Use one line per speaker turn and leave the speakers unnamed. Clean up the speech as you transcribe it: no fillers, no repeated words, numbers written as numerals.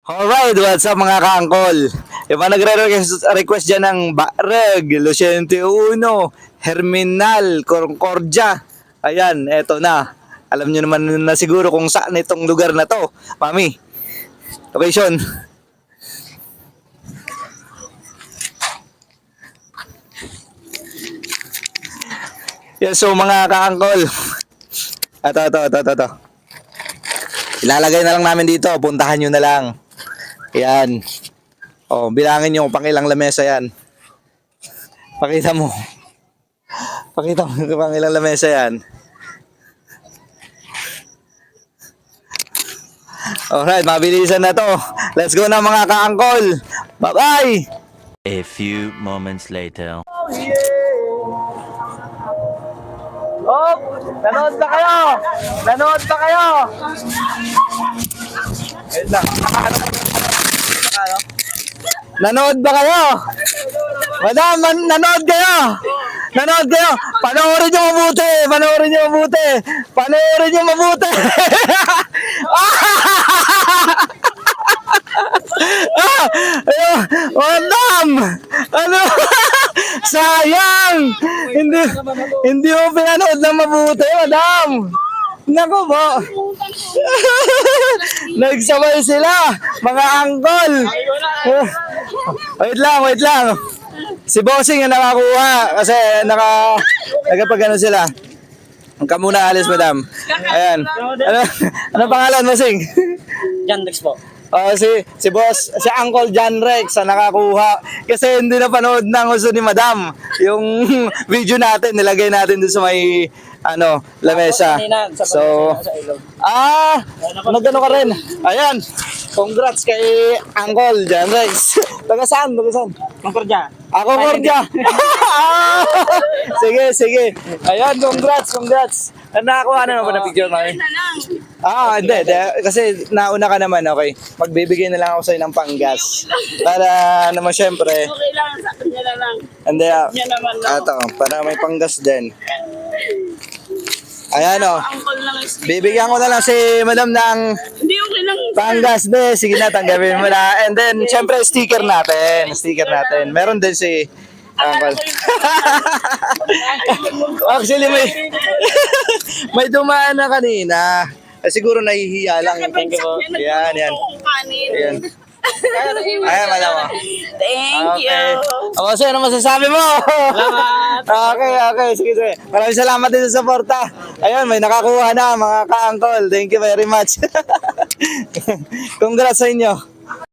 Alright, what's up mga ka-angkol? Yung mga nagre-request dyan ng Bareg, Luciente Uno, Herminal, Concordia. Ayan, eto na. Alam nyo naman na siguro kung saan itong lugar na to. Mami, location. Yan, so mga ka-angkol. Ito. Ilalagay na lang namin dito, puntahan nyo na lang. Yan. Oh, bilangin nyo pang ilang lamesa yan. Pakita mo. Pakita mo pang ilang lamesa yan. Alright, mabilisan na to. Let's go na mga ka-angkol. Bye-bye!
A few moments later.
Oh, nanood ba kayo? Nanood ba kayo? Wait lang. Nanood ba kayo? Madam, nanood kayo? Nanood kayo? Panoorin nyo mabuti! Panoorin nyo mabuti! Panoorin nyo mabuti! Ayun, madam! Ano? Sayang! Hindi mo pinanood na mabuti, madam! Naku po! Nagsabay sila, mga angkol! Wait lang! Si Bossing ang nakakuha kasi nagapag-ano sila. Ang ka muna alis, madam. Ayan. Ano pangalan, Bossing?
Jan Rex po.
Si Uncle John Rex ang nakakuha kasi hindi na panood ng gusto ni Madam yung video natin, nilagay natin doon sa may lamesa. So, nagano ka rin. Ayan, congrats kay Uncle John Rex. Taga saan?
Concordia.
Concordia. Sige. Ayan, congrats. Nakakuha na naman na picture namin. Hindi. Kasi nauna ka naman, okay. Magbibigay na lang ako sa'yo ng panggas. Para naman syempre.
Okay lang, sa kanya na lang.
Hindi,
Yan naman lang.
para may panggas din. Ayan
Angkol lang is...
bibigyan ko na lang si madam ng
Hindi, okay lang.
panggas din. Sige na, tanggapin mo na. And then, syempre, sticker natin. Meron din si Uncle. Actually, may dumaan na kanina. Siguro nahihiya lang.
Thank you.
Yan. Ayan. Ayan, madam.
Thank you.
Sir, ano masasabi mo?
Salamat.
Okay. Sige. Maraming salamat din sa suporta. Ayun, may nakakuha na mga ka-angkol. Thank you very much. Congrats sa inyo.